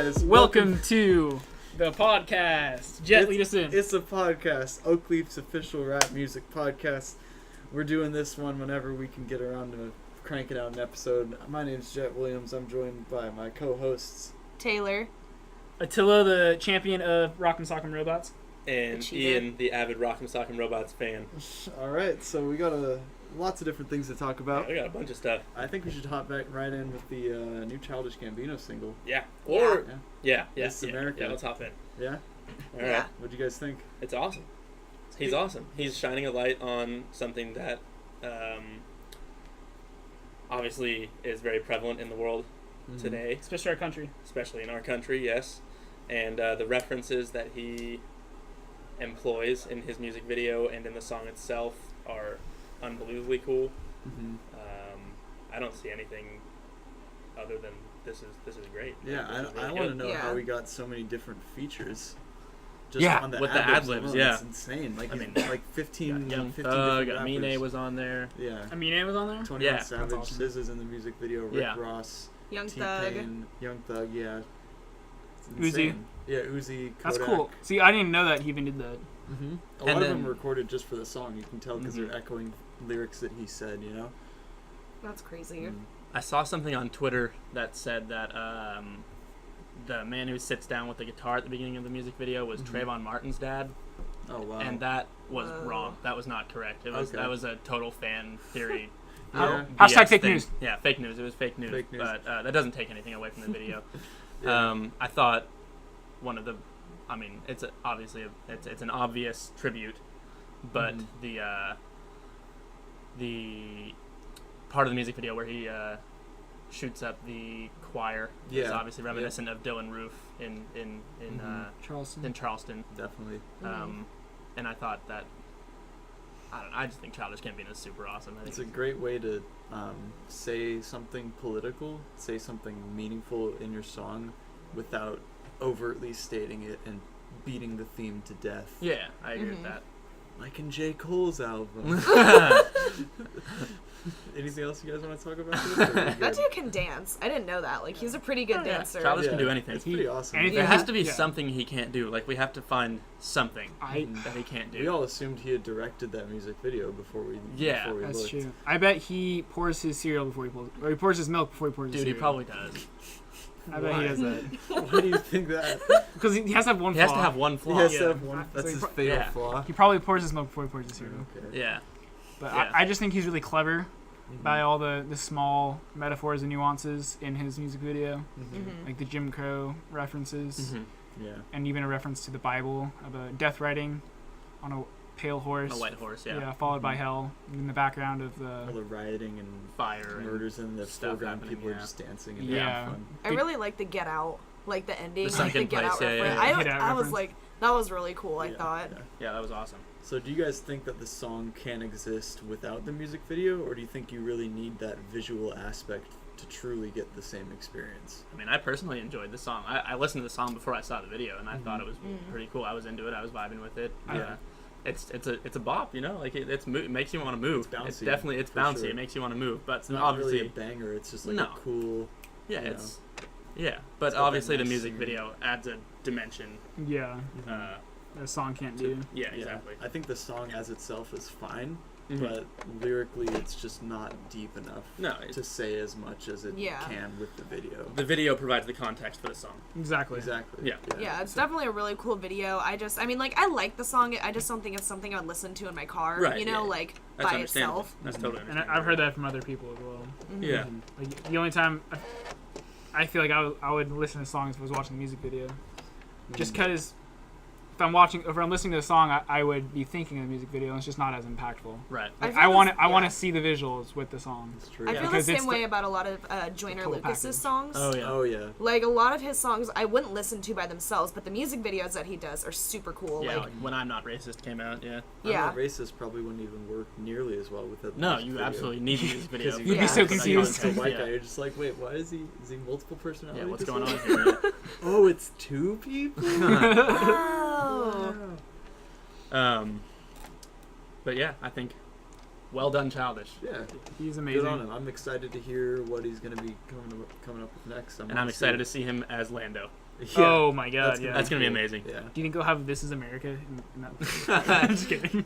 guys. Welcome to the podcast. Jet, lead us in. It's a podcast, Oakleaf's official rap music podcast. We're doing this one whenever we can get around to cranking out an episode. My name's Jet Williams. I'm joined by my co-hosts Taylor, Attila, the champion of Rock'em Sock'em Robots, and Ian, the avid Rock'em Sock'em Robots fan. All right, so we got lots of different things to talk about. Yeah, we got a bunch of stuff. I think we should hop back right in with the new Childish Gambino single. Yeah. Yeah. It's America. Yeah, let's hop in. Yeah? All right. Yeah. What'd you guys think? It's awesome. He's awesome. He's shining a light on something that obviously is very prevalent in the world today. especially our country. Especially in our country, yes. And the references that he employs in his music video and in the song itself are unbelievably cool. Mm-hmm. I don't see anything other than this is great. Yeah, I want to know how we got so many different features. Just on the with the ad-libs, alone. It's insane. Like, I mean, like 15 Young 15 Thug, different rappers. Amine was on there. Yeah. Amine was on there? 21 Yeah. Savage, That's awesome. SZA's in the music video, Rick Ross, Young Thug. T-Pain, Young Thug, yeah. It's Uzi. insane. Yeah, Uzi, Kodak. That's cool. See, I didn't even know that he even did that. Mm-hmm. A And lot of then- them were recorded just for the song. You can tell because they're echoing lyrics that he said, you know? That's crazy. Mm. I saw something on Twitter that said that the man who sits down with the guitar at the beginning of the music video was Trayvon Martin's dad, Oh, wow. and that was Whoa. wrong. That was not correct. It was That was a total fan thery. Yeah. Hashtag BS fake thing. news. Yeah, fake news. It was fake news. Fake news. But that doesn't take anything away from the video. Yeah. I thought one of the, I mean, it's it's an obvious tribute, but the part of the music video where he shoots up the choir is obviously reminiscent of Dylan Roof in Charleston. Charleston. Definitely. And I thought that I just think Childish Gambino is super awesome. I think It's a great way to say something political, say something meaningful in your song without overtly stating it and beating the theme to death. yeah, I agree with that. Like in J. Cole's album. Anything else you guys want to talk about? That dude can dance. I didn't know that. Like, he's a pretty good dancer. Childish can do anything. It's pretty awesome. anything- There has to be Yeah. something he can't do. Like, we have to find something that he can't do. We all assumed he had directed that music video before we That's looked. true. I bet he pours his cereal before he pulls, or he pours his milk before he pours his Dude, he cereal. probably does. I bet he does that. Why do you think that? Because he has to have one He flaw. has to have one flaw. He has Yeah. to have one. That's So he his pro- fatal yeah. flaw. He probably pours his milk before he pours his cereal. Okay. Yeah. But Yeah. I just think he's really clever by all the small metaphors and nuances in his music video. Like the Jim Crow references, Yeah. and even a reference to the Bible of a death riding on a pale horse. A white horse, yeah. Followed by hell in the background of All the. the rioting and Fire. murders in the stuff foreground. happening, People are yeah. just dancing and Yeah. having fun. I really like the Get Out, like the ending, The like sunken the Get place, Out yeah, reference. yeah, yeah. Get Out I was reference. like, that was really cool. I Yeah, thought. yeah. Yeah, that was awesome. So do you guys think that the song can exist without the music video, or do you think you really need that visual aspect to truly get the same experience? I mean, I personally enjoyed the song. I listened to the song before I saw the video, and I thought it was pretty cool. I was into it. I was vibing with it. Yeah. It's a bop, you know. Like it makes you want to move. It's bouncy, It's definitely for bouncy. sure. It makes you want to move. But It's not obviously, really a banger. It's just like No. a cool. yeah, you it's yeah. But It's got that obviously, the nice music scenery. video adds a dimension. Yeah, Uh, a song can't to, do. yeah, Yeah. exactly. I think the song as itself is fine, Mhm. but lyrically it's just not deep enough No, to say as much as it Yeah. can with the video. the video provides the context for the song. Exactly. Exactly. Yeah. Yeah, it's definitely a really cool video. I mean, like, I like the song. I just don't think it's something I'd listen to in my car, Right, you know, yeah. like, That's by understandable. itself. That's totally And understandable. I've heard that from other people as well. Yeah. Like the only time I feel like I would listen to songs if I was watching the music video, just because if I'm listening to the song, I would be thinking of the music video, and it's just not as impactful. Right. Like, feel I want this- to see the visuals with the song. It's true. I Yeah. feel the Because it's same way about a lot of Joyner total Lucas's package. songs. Oh yeah. Oh yeah. Like, a lot of his songs I wouldn't listen to by themselves, but the music videos that he does are super cool. Yeah. Like, Like When I'm Not Racist came out. Yeah. yeah. I'm Not Racist probably wouldn't even work nearly as well with the No, music you video. absolutely need the music video. 'Cause You'd be so Yeah. confused. As a white Yeah. guy, you're just like, wait, why is he multiple personality? Yeah, what's disorder? going on here? Oh, it's two people? Oh. But yeah, I think well done, Childish. Yeah, He's good amazing. on him. I'm excited to hear what he's going to be coming up with next. And I'm excited to see him as Lando. Yeah, Oh my god, that's yeah. That's gonna be cool. amazing. Yeah. Do you think he'll have "This Is America"? I'm just kidding.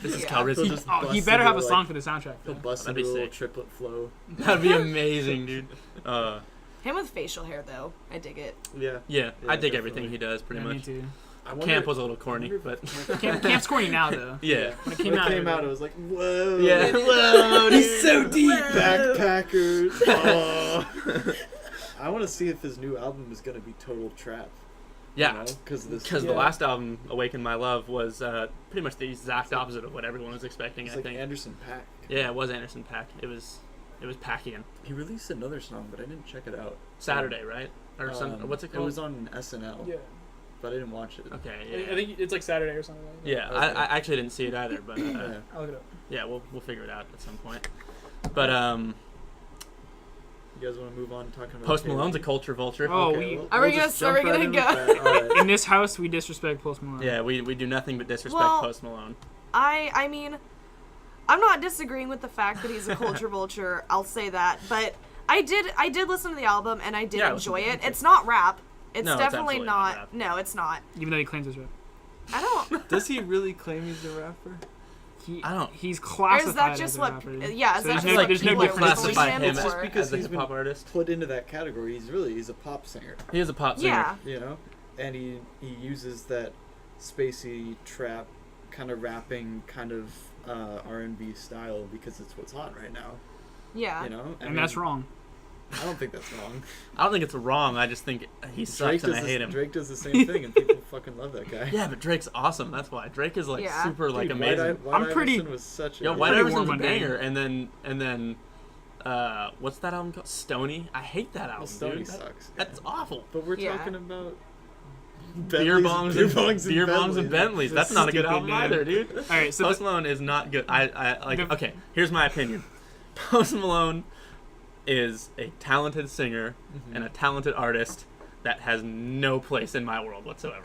This is Yeah. Calrissian. He'll just Oh, he bust better have a into, song like, for the soundtrack. He'll Though. bust That'd into be a little sick. triplet flow. That'd be amazing, dude. Him with facial hair though, I dig it. Yeah. Yeah, I dig definitely. everything he does pretty Yeah, me much. too. I wonder, Camp was a little corny, but Camp's corny now though. yeah. When it when came it out, came out, it it was like, whoa. Yeah. Whoa, He's so deep. Whoa. Backpackers. Oh. I want to see if his new album is going to be total trap. Yeah. Because Because the last album, Awaken My Love, was pretty much the exact opposite of what everyone was expecting, it's I like think. Anderson .Paak. Yeah, it was Anderson .Paak. It was Packian. He released another song, but I didn't check it out. Saturday, right? Or what's it called? It was on SNL, yeah. but I didn't watch it. Okay, I yeah. think it's like Saturday or something like that. Yeah, Okay. I actually didn't see it either, but Yeah. I'll look it up. yeah, we'll figure it out at some point. But You guys want to move on talking about Post Taylor? Malone's a culture vulture. Oh, Okay, Are we just gonna- are jump we right gonna in with that. All right. In this house, we disrespect Post Malone. Yeah, we do nothing but disrespect Well- Post Malone. I mean, I'm not disagreeing with the fact that he's a culture vulture. I'll say that, but I did listen to the album and I did Yeah, I listened enjoy to it. it. It's not rap. It's No, it's definitely absolutely not not. rap. No, it's not. Even though he claims it's rap. I don't. Does he really claim he's a rapper? I don't- He's Or classified is that as just a what? rapper. Yeah, is So that there's just no- like there's no people are difference. labeling Classify him him Just or- because as a he's hip hop been artist. put into that category. He's a pop singer, He is a pop singer. Yeah. you know, and he uses that spacey trap kind of rapping kind of R&B style because it's what's hot right now. Yeah. You know, And that's wrong. I don't think that's wrong. I don't think it's wrong. I just think he sucks and I hate him. Drake does the same thing, and people fucking love that guy. Yeah, but Drake's awesome. That's why Drake is like Yeah. super like Dude, amazing. White I'm pretty- Iverson was such a Yo, Pretty White Iverson's warm a one day. banger, and then what's that album called? Stony. I hate that album. Well, Stoney dude. sucks. That's awful. But we're Yeah. talking about Beer bongs and Bentley. Bentleys. That's not a good Stupid album name. either, dude. All right, so Post Malone is not good. I like. The- Okay, here's my opinion. Post Malone is a talented singer and a talented artist that has no place in my world whatsoever.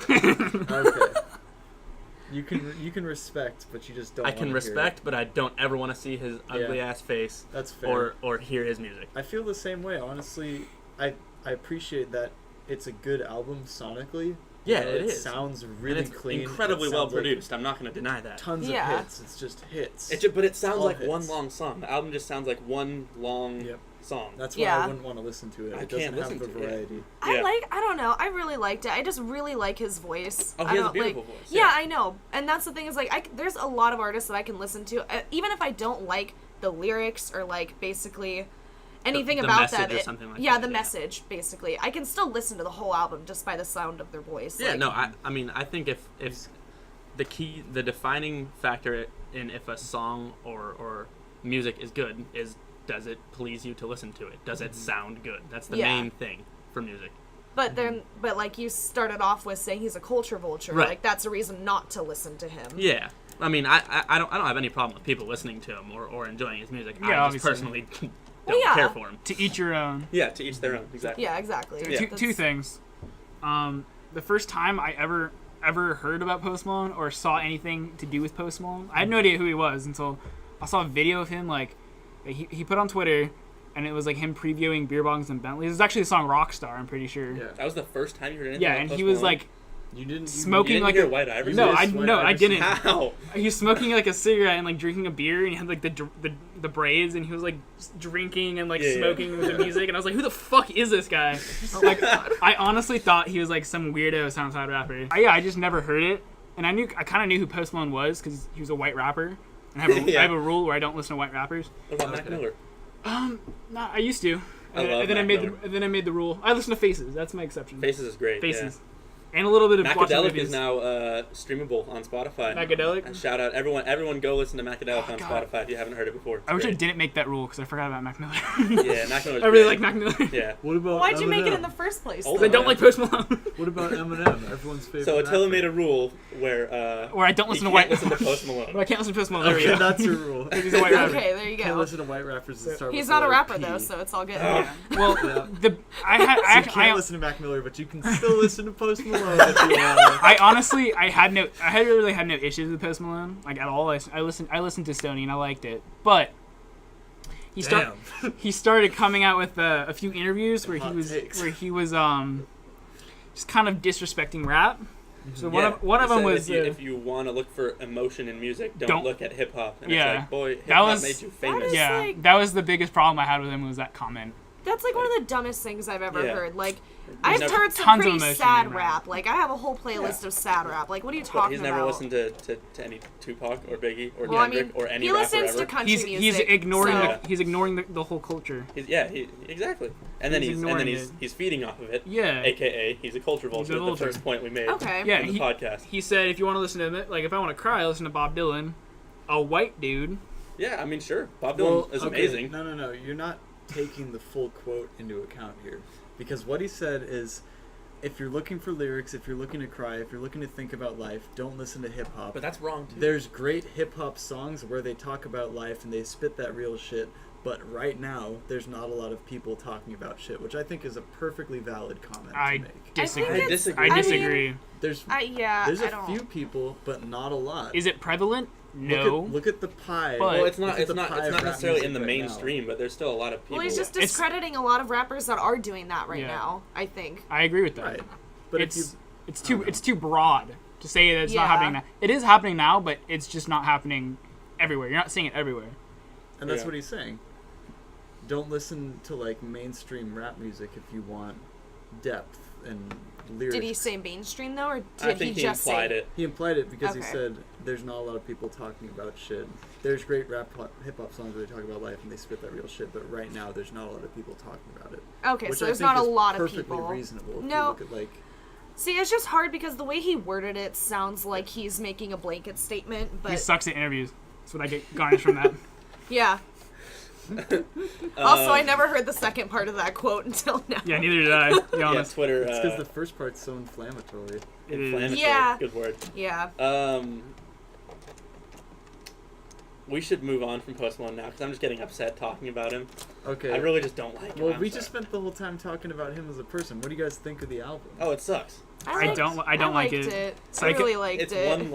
Okay. You can respect, but you just don't. I can wanna hear respect, it. but I don't ever want to see his ugly ass face That's fair. or hear his music. I feel the same way. Honestly, I appreciate that it's a good album sonically. Yeah, You know, it is. Sounds And really it's clean. incredibly It well sounds like produced. I'm not going to deny that. Tons Yeah. of hits. It's just hits. But it sounds All like hits. one long song. The album just sounds like one long Yep. song. That's why Yeah. I wouldn't want to listen to it. I It can't doesn't have listen the to it, yeah. variety. Yeah. I don't know. I really liked it. I just really like his voice. Oh, I he has a don't, beautiful like, voice. Yeah, I know. And that's the thing is like there's a lot of artists that I can listen to, even if I don't like the lyrics or like basically anything The about message them. or something like yeah, that, the yeah. message basically. I can still listen to the whole album just by the sound of their voice. Yeah, like, no, I mean, I think if the defining factor in if a song or music is good is does it please you to listen to it? Does it sound good? That's the Yeah. main thing for music. But then, but like you started off with saying he's a culture vulture. Right. Like that's a reason not to listen to him. Yeah. I mean, I don't have any problem with people listening to him or enjoying his music. Yeah, I just obviously. personally don't Well, yeah. care for him. to each your own. Yeah, to each their own. Exactly. Yeah, exactly. Yeah. Two That's- things. The first time I ever heard about Post Malone or saw anything to do with Post Malone, I had no idea who he was until I saw a video of him. Like he put on Twitter, and it was like him previewing Beer Bongs and Bentleys. It's actually the song Rockstar, I'm pretty sure. Yeah. That was the first time you heard anything Yeah, about and Post he was Malone? like You didn't smoking You didn't like hear a White Iverson? no, missed White I Iverson. didn't. How? He was smoking like a cigarette and like drinking a beer, and he had like the braids, and he was like drinking and like Yeah, yeah. smoking with the music, and I was like, who the fuck is this guy? Like, I honestly thought he was like some weirdo SoundCloud rapper. I just never heard it, and I kind of knew who Post Malone was because he was a white rapper. And I have Yeah. I have a rule where I don't listen to white rappers. What about Mac Miller? Nah, I used to. I love and then Mac I made the rule. I listen to Faces. That's my exception. Faces is great. Faces. And a little bit of watching Macadelic movies. is now streamable on Spotify. Macadelic? And shout out everyone go listen to Macadelic on God. Spotify if you haven't heard it before. It's I wish I great. didn't make that rule because I forgot about Mac Miller. Yeah, Mac Miller's I really great. like Mac Miller. Yeah. What about Why'd you make it Eminem? in the first place? Oh, I don't like Post Malone. What about Eminem? Everyone's favorite. So Attila rapper. made a rule where Or I don't listen you to white. can't listen to Post Malone. I can't listen to Post Malone. There we Okay, go. that's your rule. He's a white rapper. Okay, there you Can't go. listen to white rappers that start He's with not the a letter rapper P. though, so it's all good. Yeah. Well, Yeah. I had So you I, can't I, listen to Mac Miller, but you can still listen to Post Malone if you want. I honestly really had no issues with Post Malone like at all. I listened to Stoney and I liked it, but he he started coming out with a few interviews where Hot he was takes. just kind of disrespecting rap. So one of He them said was if you want to look for emotion in music, don't look at hip hop. And Yeah. it's like, boy, hip That hop was- made you That famous. is- yeah, like- that was the biggest problem I had with him was that comment. That's like one of the dumbest things I've ever Yeah. heard. Like, There's I've never- heard some tons of pretty emotion sad in rap. rap. Like, I have a whole playlist of sad rap. Like, what are you But talking he's about? never listened to any Tupac or Biggie or Well, I Kendrick mean, or any he rapper listens ever. to country He's music. ignoring so- he's ignoring the whole culture. Exactly. And then He's ignoring he's feeding off of it. Yeah. AKA he's a culture vulture. a The vulture. first point we made Okay. Yeah, in the podcast. He said if you want to listen to like if I want to cry, listen to Bob Dylan, a white dude. Yeah, I mean, sure. Bob Dylan is amazing. No. You're not taking the full quote into account here. Because what he said is, if you're looking for lyrics, if you're looking to cry, if you're looking to think about life, don't listen to hip-hop. But that's wrong, too. There's great hip-hop songs where they talk about life and they spit that real shit. But right now, there's not a lot of people talking about shit, which I think is a perfectly valid comment to make. disagree. I disagree. There's I a don't. few people, but not a lot. Is it prevalent? No. Look at the pie. But- Well, it's Look not at the pie of rap necessarily in music the right now. mainstream, but there's still a lot of people. Well, he's just It's- discrediting a lot of rappers that are doing that right Yeah. now, I think. I agree with that. Right. But if you, It's too broad to say that it's Yeah. not happening now. It is happening now, but it's just not happening everywhere. You're not seeing it everywhere. and that's Yeah. what he's saying. Don't listen to like mainstream rap music if you want depth and lyrics. Did he say mainstream, though, or did I think he he just implied say... it. He implied it because he Okay. said there's not a lot of people talking about shit. There's great hip hop songs where they talk about life and they spit that real shit, but right now there's not a lot of people talking about it. Okay, Which so I there's think not a is lot of perfectly people. reasonable. If No. you look at like See, it's just hard because the way he worded it sounds like he's making a blanket statement, He but... sucks at interviews. That's what I get garnished from that. Yeah. Also, I never heard the second part of that quote until now. Yeah, neither did I. To be Yeah, honest. Twitter. it's because the first part's so inflammatory. It is. inflammatory. Yeah. Good word. Yeah. We should move on from Post Malone now because I'm just getting upset talking about him. Okay. I really just don't like him. Well, I'm we sorry. just spent the whole time talking about him as a person. What do you guys think of the album? Oh, it sucks. I don't like liked it. I Psycho- really liked It's it.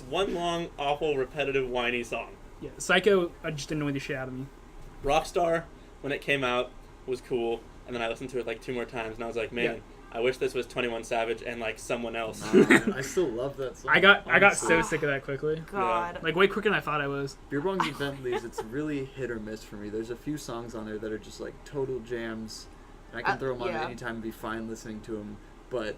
one long, awful, repetitive, whiny song. Yeah, Psycho just annoyed the shit out of me. Rockstar, when it came out, was cool, and then I listened to it like 2 more times, and I was like, man, Yeah. I wish this was 21 Savage and like someone else. Nah, man, I still love that song. I got honestly. so sick of that quickly. God. Like way quicker than I thought I was. Beer Bongs and Bentleys, it's really hit or miss for me. There's a few songs on there that are just like total jams. I can throw them on yeah. anytime and be fine listening to them. But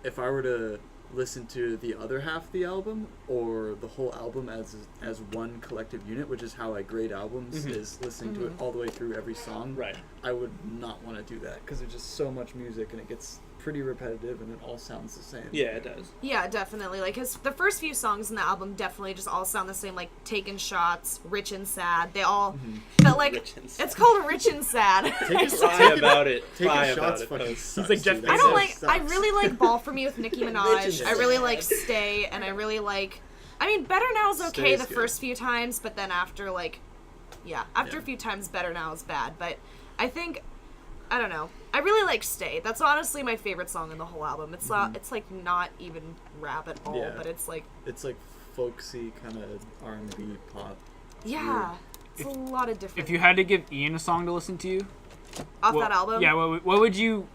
if I were to listen to the other half of the album or the whole album as one collective unit, which is how I grade albums, Mhm. is listening to it all the way through every song, Right. I would not want to do that because there's just so much music and it gets pretty repetitive and it all sounds the same. Yeah, it does. Yeah, definitely. Like, the first few songs in the album definitely just all sound the same, like Taking Shots, Rich and Sad. They all felt like... Rich and Sad. It's called Rich and Sad. Cry about it. Taking Cry shots about it. fucking Post. sucks, like Jeff dude. Bezos. That I don't song like... I sucks. really like Ball For Me with Nicki Rich Minaj. and I really Sad. like Stay, and I really like... I mean, Better Now is okay Stay's the good. first few times, but then after, like... Yeah, after Yeah. a few times, Better Now is bad. But I think... I don't know. I really like Stay. That's honestly my favorite song in the whole album. It's it's like not even rap at all, Yeah. but it's like... It's like folksy kind of R&B pop. Yeah. It's a lot of different... If you had to give Ian a song to listen to, Off what- that album? yeah, what would you?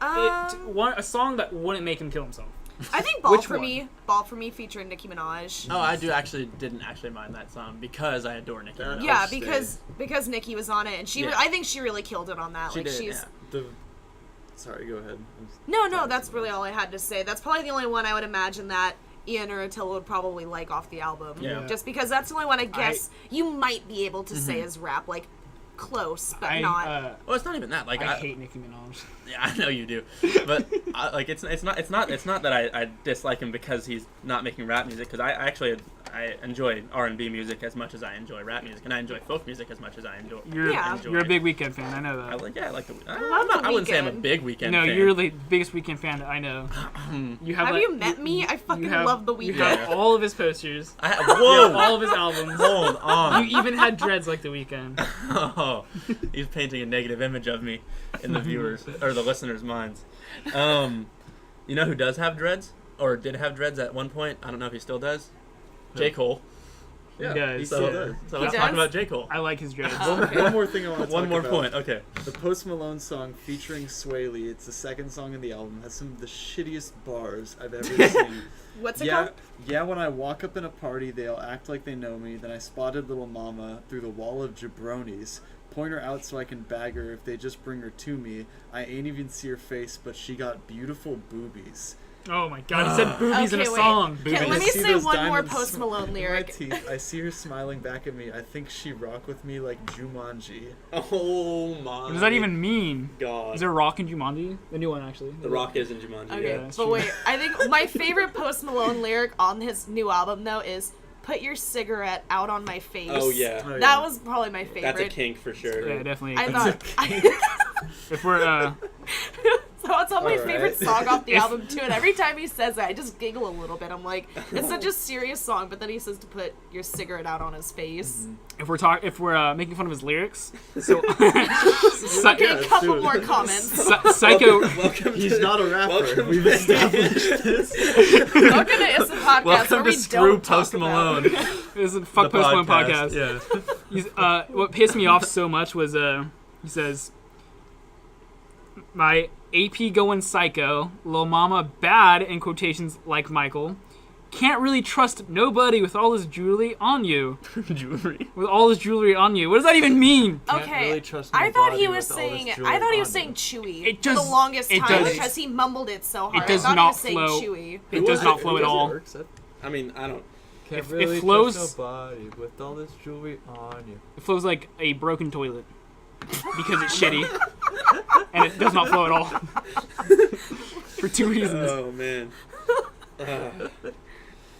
Um, A song that wouldn't make him kill himself. I think Ball Which For one? Me. Ball For Me featuring Nicki Minaj. Oh, I didn't actually mind that song because I adore Nicki That- Minaj. Yeah, Stay. because Nicki was on it, and Yeah. I think she really killed it on that. She like did, she's yeah. Sorry, go ahead. no, that's really all I had to say. That's probably the only one I would imagine that Ian or Attila would probably like off the album. Yeah. Just because that's the only one I guess you might be able to say is rap, like close, but not. Well, it's not even that. Like I hate Nicki Minaj. Yeah, I know you do, but like it's not that I dislike him because he's not making rap music. Because I enjoy R&B music as much as I enjoy rap music, and I enjoy folk music as much as I enjoy. Yeah. enjoy. You're a big Weeknd fan. I know that. I like the. love The I wouldn't say I'm a Weeknd. big Weeknd no, fan. you're the biggest Weeknd fan that I know. You have Have like, you met me? I fucking have- love The You Weeknd. have Yeah. all of his posters. I have, You have whoa! all of his albums. Hold on. You even had dreads like The Weeknd. Oh, he's painting a negative image of me in the viewers or the listeners' minds. You know who does have dreads or did have dreads at one point? I don't know if he still does. J. Cole. Yeah, He does. he So, still does. so He let's does? talk about J. Cole. I like his dreads. One more thing I want to One talk more about. point. Okay. The Post Malone song featuring Sway Lee, it's the second song in the album, has some of the shittiest bars I've ever seen. What's it Yeah, called? yeah, when I walk up in a party, they'll act like they know me. Then I spotted little mama through the wall of jabronis. Point her out so I can bag her if they just bring her to me. I ain't even see her face, but she got beautiful boobies. Oh my god, he said boobies in a Okay, wait. song. Okay, let I me see say those one more diamonds Post Malone in my lyric. teeth. I see her smiling back at me. I think she rock with me like Jumanji. Oh my. What does that even mean? God. Is there Rock in Jumanji? The new one, actually. The Rock is in Jumanji. Okay, Yeah, but that's true. wait, I think my favorite Post Malone lyric on his new album though is "Put your cigarette out on my face." Oh yeah. Oh, yeah. That was probably my favorite. That's a kink for sure. Yeah, definitely. I That's thought. If we're So it's on my Alright. favorite song off the If- album too, and every time he says it, I just giggle a little bit. I'm like, it's such a serious song, but then he says to put your cigarette out on his face. if we're making fun of his lyrics, so Okay, Yeah, a let's couple do it. more comments. Psycho. Welcome He's to, not a rapper. welcome We've to- established this. Welcome to Issa Podcast, where Welcome we to Screw don't talk Post Malone. about. This is a Fuck The Post Malone podcast. Yeah. He's, what pissed me off so much was he says, my AP going psycho, lil mama bad in quotations like Michael, can't really trust nobody with all his jewelry on you. Jewelry. With all his jewelry on you. What does that even mean? Can't Okay, really trust I thought he nobody was with all this saying. jewelry I thought he was on saying him. chewy It for does- the longest it time does- because he mumbled it so hard. It does I thought not he was saying flow. chewy. It does not flow at all. I mean, I don't. Can't If- really it flows- trust nobody with all this jewelry on you. It flows like a broken toilet. Because it's shitty. And it does not flow at all. For two reasons. Oh man.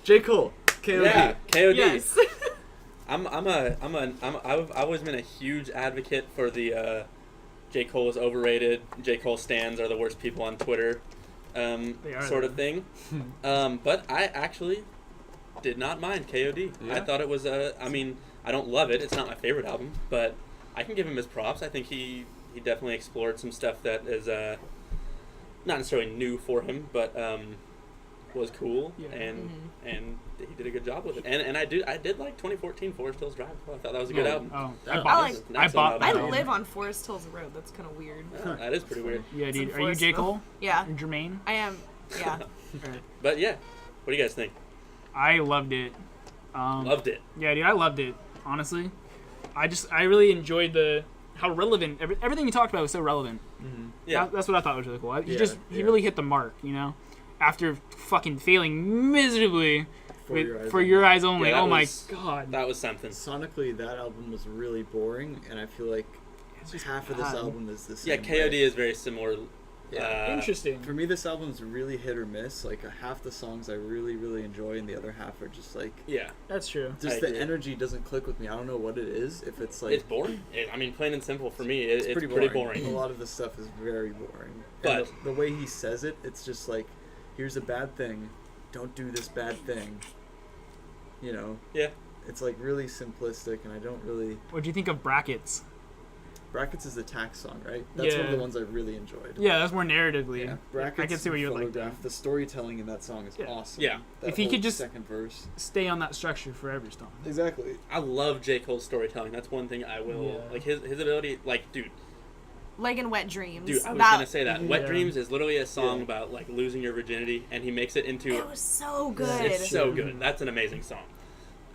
J. Cole, KOD. Yeah. KOD. Yes. I've always been a huge advocate for the J. Cole is overrated. J. Cole stans are the worst people on Twitter. They are, Sort though. of thing. But I actually did not mind KOD. Yeah? I thought it was I mean, I don't love it. It's not my favorite album, but I can give him his props. I think he definitely explored some stuff that is not necessarily new for him, but was cool, Yeah. and he did a good job with it. And I did like 2014 Forest Hills Drive. I thought that was a good album. Oh, I I bought like- this. It's an I excellent bought I album. that. live on Forest Hills Road. That's kind of weird. Oh, that is pretty weird. Yeah, dude. Some Are you J. Forest Cole? Yeah, Or Jermaine? I am. Yeah. Alright. But yeah, what do you guys think? I loved it. Loved it. Yeah, dude, I loved it. Honestly, I really enjoyed how relevant everything he talked about was so relevant. Yeah. That's what I thought was really cool. He Yeah. really hit the mark, you know. After fucking failing miserably for your eyes only. Yeah, that Oh my was- god. That was something. Sonically, that album was really boring, and I feel like half of this bad. album is the Yeah, same. KOD way. is very similar. Yeah. Interesting. For me, this album's really hit or miss. Like half the songs I really, really enjoy, and the other half are just like Yeah, That's true. just I the agree. energy doesn't click with me. I don't know what it is. If it's like it's boring. I mean, plain and simple for me, it's pretty boring. A lot of the stuff is very boring. But- And the way he says it, it's just like, here's a bad thing, don't do this bad thing. You know. Yeah. It's like really simplistic, and I don't really. What do you think of Brackets? Brackets is the tax song, right? That's one of the Yeah. ones I really enjoyed. Yeah, that's more narratively. Yeah, Brackets. I can see what you would like Photograph. that. The storytelling in that song is Yeah. awesome. Yeah. That If he whole could just- second verse. Stay on that structure for every song. Exactly. I love J. Cole's storytelling. That's one thing I will Yeah. like. His ability, like, dude, Like in Wet Dreams. I was gonna say that. Yeah. Wet Dreams is literally a song Yeah. about like losing your virginity, and he makes it into. It was so good. It's so good. That's an amazing song.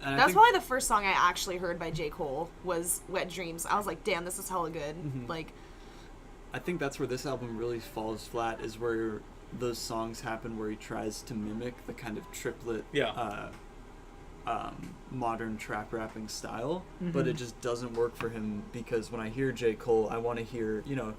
And I That's think- probably the first song I actually heard by J. Cole was Wet Dreams. I was like, damn, this is hella good. Mhm. Like, I think that's where this album really falls flat, is where those songs happen where he tries to mimic the kind of triplet Yeah. modern trap rapping style, but Mhm. it just doesn't work for him, because when I hear J. Cole, I want to hear, you know,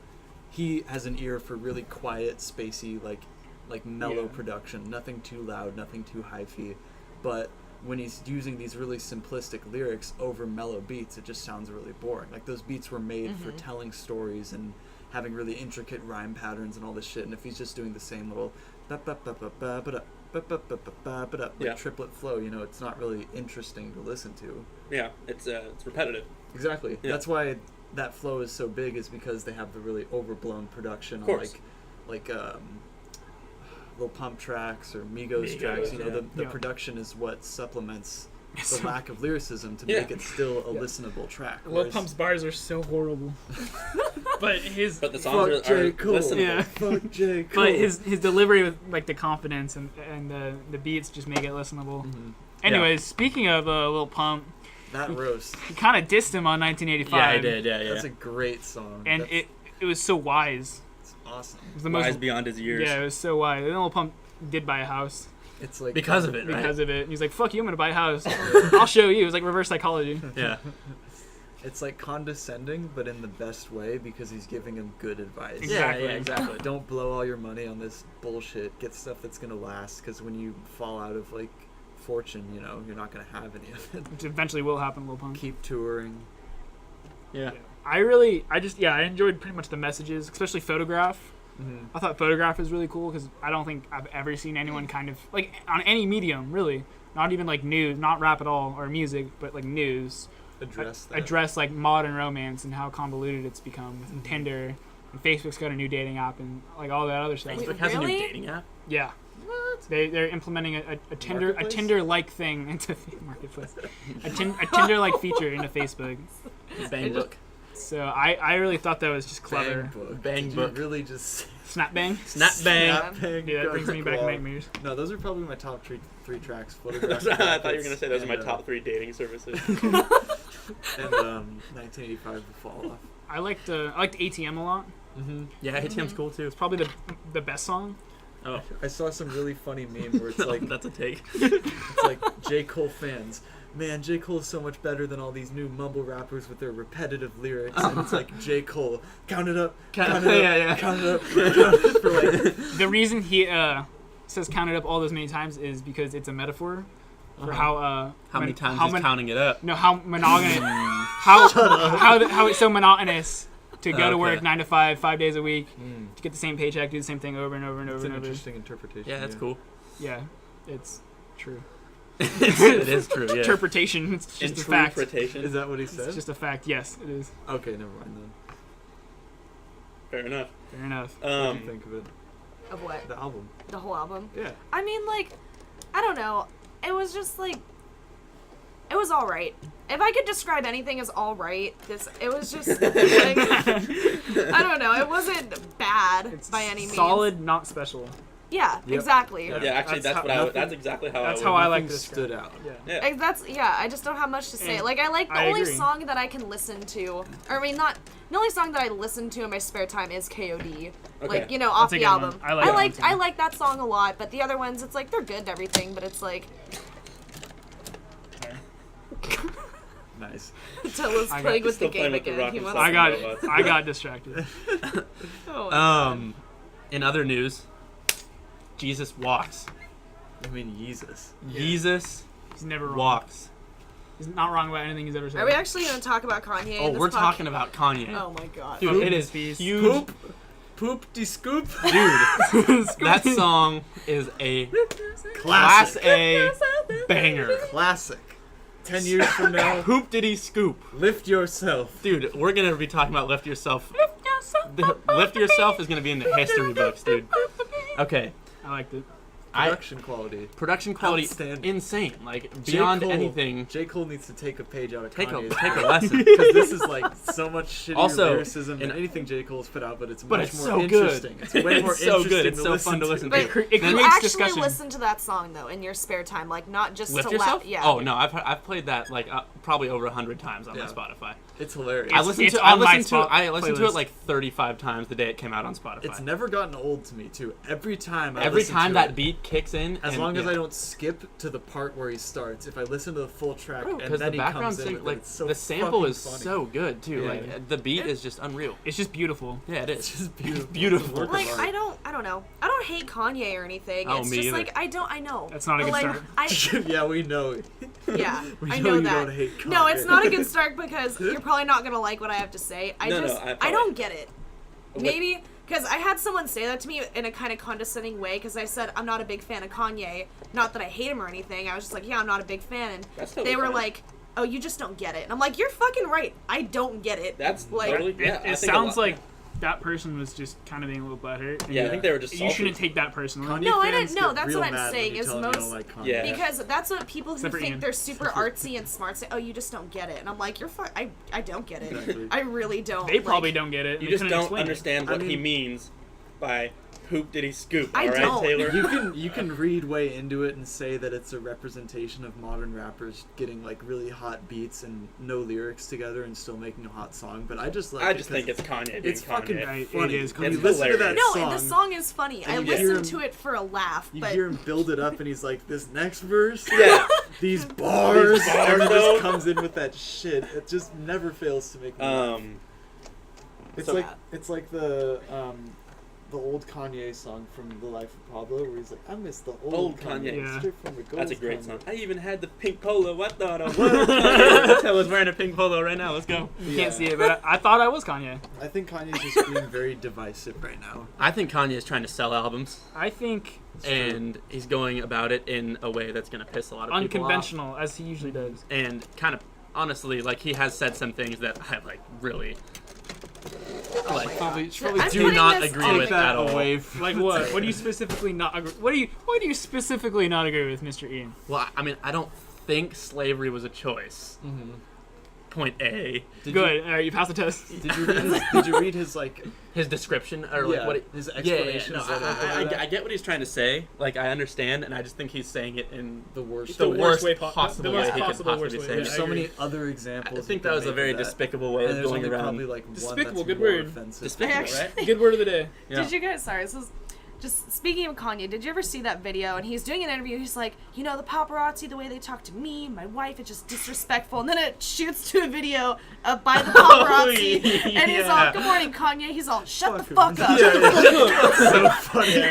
he has an ear for really quiet, spacey, like mellow Yeah. production, nothing too loud, nothing too hyphy, but when he's using these really simplistic lyrics over mellow beats, it just sounds really boring. Like, those beats were made for telling stories and having really intricate rhyme patterns and all this shit, and if he's just doing the same little like Yeah. triplet flow, you know, it's not really interesting to listen to. Yeah. It's repetitive. Exactly. Yeah. That's why that flow is so big, is because they have the really overblown production Of on course. like Lil Pump tracks or Migos tracks. You know, yeah. the Yeah. production is what supplements the lack of lyricism to make it still a listenable track. Lil Pump's bars are so horrible. But the Fuck songs are J. Cole. listenable. Yeah. Fuck J. Cole. But his delivery with like the confidence and the beats just make it listenable. Mhm. Anyways, speaking of Lil Pump, That roast. he kind of dissed him on 1985. Yeah, I did. Yeah, yeah. That's a great song. And it was so wise. It's awesome. It was the Wise most, beyond his years. yeah, it was so wise. And then Lil Pump did buy a house It's like Because of it, right? because of it. And he's like, "Fuck you, I'm gonna buy a house. I'll show you." It was like reverse psychology. Yeah. It's like condescending, but in the best way because he's giving him good advice. Exactly. Yeah, exactly. Don't blow all your money on this bullshit. Get stuff that's gonna last. Because when you fall out of like fortune, you know, you're not gonna have any of it. Which eventually will happen to Lil Pump. Keep touring. Yeah. I enjoyed pretty much the messages, especially Photograph. Mm-hmm. I thought Photograph was really cool because I don't think I've ever seen anyone kind of like on any medium really, not even like news, not rap at all or music, but like news, address like modern romance and how convoluted it's become with Tinder, and Facebook's got a new dating app and like all that other stuff. Wait, Facebook has a new really? dating app. Yeah, What? they're implementing a Marketplace? Tinder like thing into marketplace, a Tinder like feature into Facebook. Bang book. So I really thought that was just clever. Bang book. Bang Did book. You really just Snap bang. Snap bang. Snap bang. Yeah, that got brings me back claw. nightmares. No, those are probably my top three tracks. Photograph. I thought you were gonna say those are my and, top 3 dating services. And 1985, The Fall Off. I liked ATM a lot. Mm-hmm. Yeah, ATM's cool too. It's probably the best song. Oh, I saw some really funny meme where it's like that's a take. it's like J. Cole fans. Man, J. Cole is so much better than all these new mumble rappers with their repetitive lyrics. And it's like J. Cole, count it up, count it up, Yeah. count it up, count it up for like The reason he says count it up all those many times is because it's a metaphor for how How many times he's counting it up? No, how monogamous, how it's so monotonous to go to Okay. work 9 to 5, 5 days a week, to get the same paycheck, do the same thing over and over and over It's and an over. interesting interpretation. Yeah, that's cool. Yeah, it's true. It is true. Yeah. Interpretation. It's just a fact. Interpretation. Is that what he It's said? just a fact. Yes, it is. Okay, never mind then. Fair enough. Fair enough. What do you think of it? Of what? The album. The whole album? Yeah. I mean, like, I don't know. It was just like, it was all right. If I could describe anything as all right, it was just like, I don't know. It wasn't bad It's by any means. solid, not special. Yeah, Yep. exactly. Yeah. Yeah, actually, That's that's how- what that's exactly how that's I how would. I like Nothing this stood out. Yeah. Yeah. I just don't have much to say. And Like, I like the I only agree. song that I can listen to, or I mean, not the only song that I listen to in my spare time is KOD. Like, you know, off That's a the good album. one. I like that one too. I like that song a lot, but the other ones, it's like they're good and everything, but it's like Nice. Tilla's I got- playing with the Still playing game with the again. rock He and wants stuff. I got distracted. Oh, my God. In other news, Jesus walks. I mean, Jesus. Jesus He's never wrong. walks. He's not wrong about anything he's ever said. Are we actually going to talk about Kanye? Oh, in this we're podcast? talking about Kanye. Oh my God. Dude, Poop it is space. huge. Poop. Poop de scoop. Dude, that song is a Class Classic. A banger. Classic. 10 years from now, Hoop diddy scoop. lift yourself. Dude, we're going to be talking about Lift Yourself. Lift Yourself is going to be in the history books, dude. Okay. I liked it. Production quality. Production quality, Outstanding. insane. Like, J. beyond Cole- anything. J. Cole needs to take a page out of Take Kanye's a lesson. because this is like so much shittier Also, lyricism than in- anything J. Cole's put out, but it's But much it's more so good. interesting. It's way more It's so interesting good. It's to so listen fun to listen to. But It creates you actually discussion. listen to that song though in your spare time, like not just Lift to Yourself? Yeah. Oh, no, I've played that like probably over 100 times on my Yeah. Spotify. It's hilarious. I listened it's to I on my listened to it, I listened to playlist. it like 35 times the day it came out on Spotify. It's never gotten old to me too. Every time Every listen time to that it, beat kicks in, as and, long as yeah. I don't skip to the part where he starts, if I listen to the full track Bro, and because then the he background comes in sync, with it, like it's so the sample fucking is funny. so good too. Yeah. Like the beat is just unreal. It's just beautiful. Yeah, it It's is. just beautiful. Beautiful. It's a work of Like art. I don't know. I don't hate Kanye or anything. Oh, It's me just either. like I know. That's not a But, good like, start. Yeah, we know. Yeah, We I know know you that. don't hate No, Kanye. it's not a good start because you're probably not gonna like what I have to say. I don't get it. Maybe because I had someone say that to me in a kind of condescending way because I said I'm not a big fan of Kanye. Not that I hate him or anything. I was just like, yeah, I'm not a big fan, and That's totally they were fine. like, oh, you just don't get it. And I'm like, you're fucking right. I don't get it. That's like totally. Yeah, I It think a sounds lot- like that person was just kind of being a little butthurt. Yeah, I think they were just You salty. shouldn't take that personally. No, I didn't. No, that's what I'm saying. Is most Yeah. because that's what people who Except for think Ian. they're super artsy and smart say. Oh, you just don't get it. And I'm like, you're fine. I don't get it. Exactly. I really don't. They probably don't get it. You They just couldn't don't explain it. understand what I he mean- means by hoop did he scoop. I All right, don't. Taylor. You can read way into it and say that it's a representation of modern rappers getting like really hot beats and no lyrics together and still making a hot song. But I just like. I it just 'cause think it's Kanye. Being it's Kanye. fucking Right, funny. it is When you It's listen to that hilarious. No, song, and the song is funny. I And you hear listened him- to it for a laugh, you but hear him build it up, and he's like, "This next verse, Yeah. these bars," These bars, and he though. just comes in with that shit. It just never fails to make me laugh. It's so- like the old Kanye song from The Life of Pablo, where he's like, "I miss the old Old Kanye, Kanye. Yeah. straight from the gold." That's a great Kanye." song. I even had the pink polo. I thought I was Kanye. I was wearing a pink polo right now. Let's go. You can't see it, but I thought I was Kanye. I think Kanye's just being very divisive right now. I think Kanye is trying to sell albums, I think and he's going about it in a way that's going to piss a lot of people off. unconventional, as he usually does. And kind of, honestly, like, he has said some things that I, like, really, like, Probably I'm do putting not this agree on- with at all. like what? What do you specifically not agree? What do you specifically not agree with, Mr. Ian? Well, I mean, I don't think slavery was a choice. Mm-hmm. Point A. Good. All right, you passed the test. Did you read his like His description, or like yeah, what? his Yeah, explanations? no, I get what he's trying to say. Like, I understand, and I just think he's saying it in the worst. the worst way possible the way worst he could possible possibly worst say way. it. There's I so agree. many other examples. I think you that can was a make very of that. despicable way And of there's going only around. probably like one Despicable, that's good more word. offensive. Despicable, Actually- right? Good word of the day. Yeah. Did you guys? Sorry, this is just speaking of Kanye. Did you ever see that video? And he's doing an interview. He's like, the paparazzi, the way they talk to me, my wife, it's just disrespectful. And then it shoots to a video by the paparazzi, and he's all, "Good morning, Kanye." He's all, "Shut the fuck up." So funny.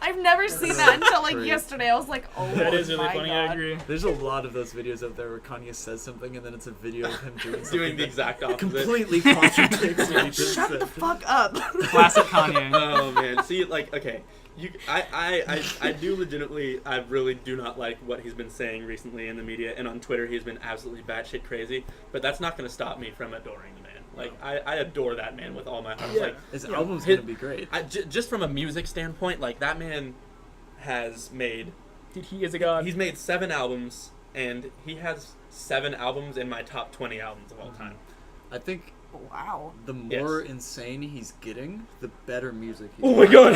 I've never seen that until like yesterday. I was like, "Oh That is really my funny. God. I agree. There's a lot of those videos out there where Kanye says something and then it's a video of him doing something Doing the that exact opposite. completely contradicts what he just Shut the said. fuck up." Classic Kanye. Oh man, see, like, okay, I do legitimately, I really do not like what he's been saying recently in the media and on Twitter. He's been absolutely batshit crazy, but that's not going to stop me from adoring the man. Like, I adore that man with all my heart. Yeah. Like, His album's gonna be great. just from a music standpoint, like, that man has made, Dude, he is a god. he's made 7 albums, and he has 7 albums in my top 20 albums of all time. I think Wow. the more insane he's getting, the better music he's Oh my God.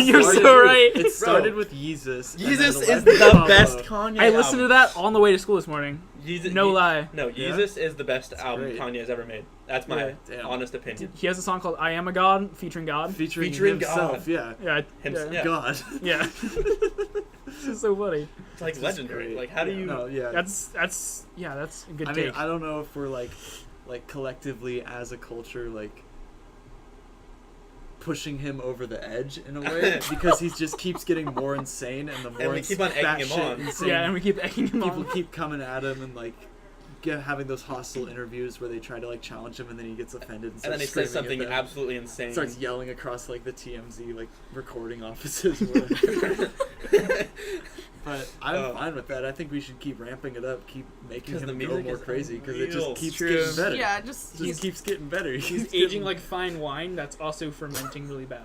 You're so right. It started with Yeezus. and then Yeezus the is Life the of Pablo. best Kanye I listened to album. that on the way to school this morning. No lie. No, Yeah? Yeezus is the best album great. Kanye has ever made. That's my Yeah. Damn. honest opinion. He has a song called "I Am a God" featuring God. Featuring God. himself, yeah. Yeah, Yeah. God. yeah. This is so funny. It's like It's legendary. great. Like, how do you? No, yeah. That's a good I take. mean, I don't know if we're like collectively as a culture like pushing him over the edge in a way because he just keeps getting more insane and the more we keep on egging him on. insane yeah, and we keep egging him people on. keep coming at him and like having those hostile interviews where they try to like challenge him and then he gets offended and, And then he starts says something screaming at them. absolutely insane. Starts yelling across like the TMZ like recording offices. Or whatever. But I'm fine with that. I think we should keep ramping it up, keep making 'Cause him the go music more is crazy because it unreal. just keeps True. getting better. Yeah, just It just keeps getting better. He's aging like fine wine that's also fermenting really bad.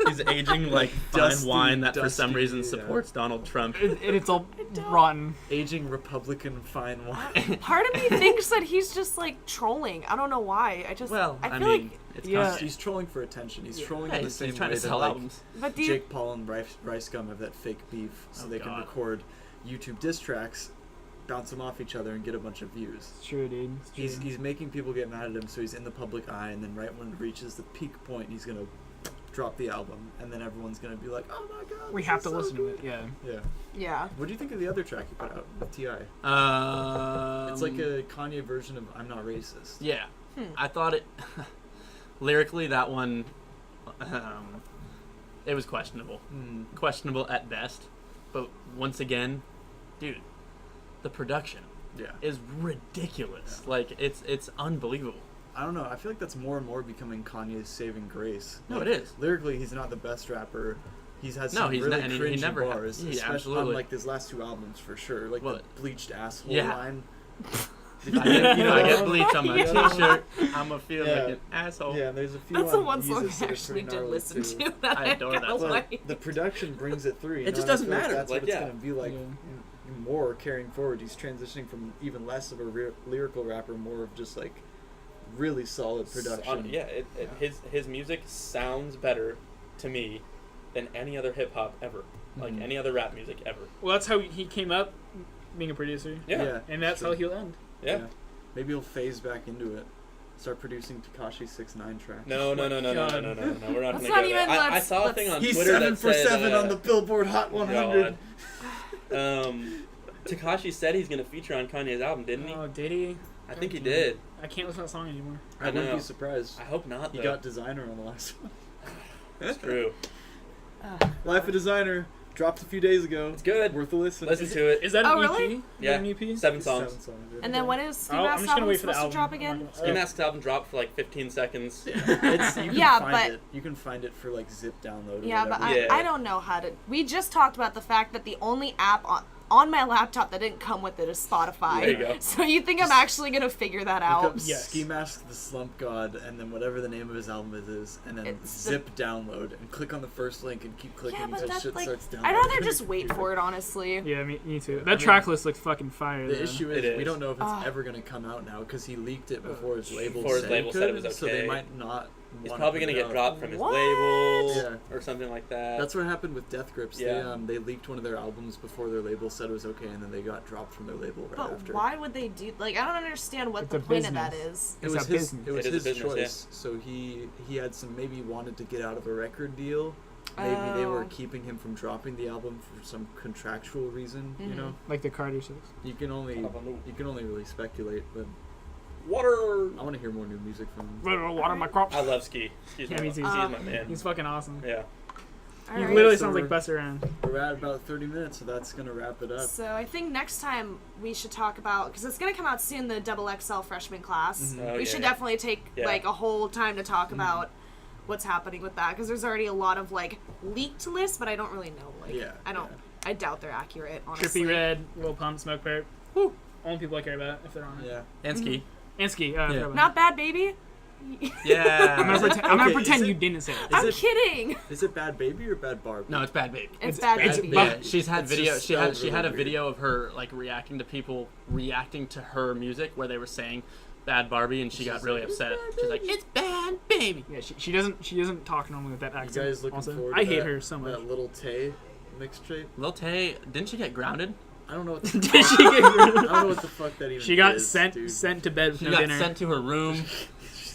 He's aging like fine Dusty, wine that for some dusty, reason yeah. supports Donald Trump. It's all rotten. aging Republican fine wine. part of me thinks that he's just like trolling. I don't know why. I feel I like mean, it's Yeah. constant. He's trolling for attention. He's trolling Yeah, in the he's same trying way to that sell like albums. but do you, Jake Paul and Rice Gum have that fake beef, so Oh, they can God. record YouTube diss tracks, bounce them off each other, and get a bunch of views. It's true, dude. It's true. He's making people get mad at him, so he's in the public eye, and then right when it reaches the peak point, he's gonna drop the album, and then everyone's gonna be like, "Oh my god, we this have is to so listen to good." it. Yeah. Yeah. yeah. What do you think of the other track you put out with Ti? It's like a Kanye version of "I'm Not Racist." Yeah, I thought it lyrically that one. It was questionable. Questionable at best, but once again, dude, the production Yeah. is ridiculous. Like it's unbelievable. I don't know. I feel like that's more and more becoming Kanye's saving grace. No, Like, it is. Lyrically, he's not the best rapper. He's had No, some he's really not- and he cringy never ha- bars, yeah, especially absolutely. on like his last 2 albums for sure. Like What? the bleached asshole Yeah. line. If I get bleach on my t-shirt, I'm gonna feel like an asshole. Yeah, and there's a few. That's the one Jesus song that I are actually pretty did gnarly, listen too. to. That I adore that song. like. The production brings it through. It just doesn't matter. That's Like, what it's yeah. gonna be like. More carrying forward. He's transitioning from even less of a lyrical rapper, more of just like really solid production. His music sounds better to me than any other hip hop ever, like any other rap music ever. Well, that's how he came up, being a producer. Yeah. And that's how he'll end. Yeah. Maybe he'll phase back into it. Start producing Tekashi 6ix9ine tracks. No. We're not That's gonna not go even. there. I saw a thing on He's Twitter 7 that for said, 7 on the Billboard Hot 100. Tekashi said he's gonna feature on Kanye's album, didn't he? Oh, did he? I think he did. I can't listen to that song anymore. I wouldn't be surprised. I hope not. He Though. got Designer on the last one. That's true. Life of Designer dropped a few days ago. It's good. Worth a listen. Listen to it. Is that an Oh, EP? really? Is Yeah. that an EP? 7 songs. And then when is Ski I'm Mask's just gonna album wait for the supposed to album. drop again? Ski Mask's album dropped for like 15 seconds. You can Yeah, find but- it. You can find it for like zip download. Or Yeah, but whatever. I don't know how to. We just talked about the fact that the only app on my laptop that didn't come with it is Spotify. There you go. So you think I'm actually gonna figure that Look out? up Yes. Ski Mask the Slump God, and then whatever the name of his album is, and then It's zip download, and click on the first link and keep clicking Yeah, but until that's shit like. starts downloading. I'd rather just wait for it, honestly. Yeah, me too. That track list looks fucking fire. The though. issue It is is. we don't know if it's ever going to come out now because he leaked it before his label said it was so they okay. might not. He's wanna probably put gonna it get out. dropped from his What? label Yeah. or something like that. That's what happened with Death Grips. Yeah. They leaked one of their albums before their label said it was okay, and then they got dropped from their label right But after. why would they do? Like, I don't understand what It's the a point of that business. is. It It's was a his. business. It was It is a his business, choice. So he had some maybe wanted to get out of a record deal. Maybe they were Oh. keeping him from dropping the album for some contractual reason. You know, Like the Carter 6. you can only really speculate. But Water. I want to hear more new music from him. Water my crops. I love Ski. Ski's Yeah, me too. my man. He's fucking awesome. Yeah. He Alright. literally So sounds like we're- Buster Rhymes. We're at about 30 minutes, so that's gonna wrap it up. So I think next time we should talk about, because it's gonna come out soon, the Double XL freshman class. Oh, We yeah, should yeah. definitely take Yeah. like a whole time to talk about what's happening with that, because there's already a lot of like leaked lists, but I don't really know. Like, Yeah, I don't. yeah. I doubt they're accurate. Honestly. Trippy Red, Lil Pump, Smoke Perp. Woo! Only people I care about if they're on it. Yeah. And Ski. And Ski. Yeah. Not Bad Baby. Yeah. I'm gonna Okay, pretend is you it- didn't say it. I'm it- kidding. Is it Bad Baby or Bad Barbie? No, it's Bad Baby. It's Bad it's Baby. Bad- Yeah, she's had It's video. just She had spelled a really video of her like reacting to people reacting to her music where they were saying "Bad Barbie" and she got really upset. She's like, "It's Bad Baby." Yeah, she doesn't talk normally with that You accent. guys looking also. forward to I hate that- her so much. That Little Tay mixtape? Lil Tay, didn't she get grounded? I don't know what the, Did she get I don't know what the fuck that even She got is, sent dude. to bed with She no got dinner. sent to her room.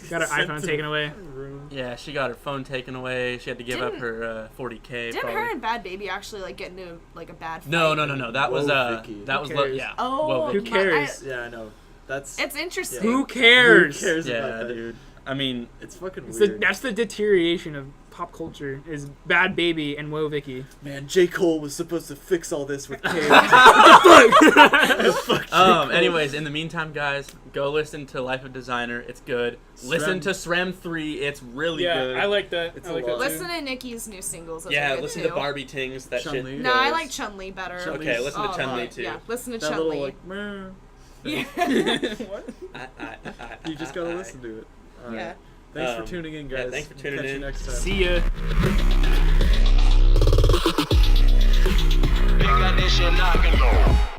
Got her Sent iPhone to taken the away. room. Yeah, she got her phone taken away. She had to give up Didn't- her 40K. Didn't probably. her and Bad Baby actually like get into like a bad fight? No. That was Whoa, Vicky. that Who was cares? yeah. Oh, Whoa, Who Vicky. cares? Yeah, I know. That's It's interesting. Who cares? Who cares Yeah, about that? dude. I mean, It's fucking It's weird. that's the deterioration of pop culture is Bad Baby and Whoa Vicky. Man, J. Cole was supposed to fix all this with K. anyways, in the meantime, guys, go listen to Life of Designer. It's good. Listen to SREM 3. It's really Yeah, good. I like that. It's I a like lot. that too. Listen to Nikki's new singles. Those Yeah, are good listen too. to Barbie Tings. That Chun-Li. shit. No, I Yes. like Chun-Li better. Chun-Li's- Okay, listen to Oh, Chun-Li right. too. Yeah, listen to that Chun-Li. little like, meh. Yeah. What? You just gotta listen to it. All right. Yeah. Thanks for tuning in, guys. yeah, thanks for tuning Catch you in. next time. See ya. Big got this shit knocking.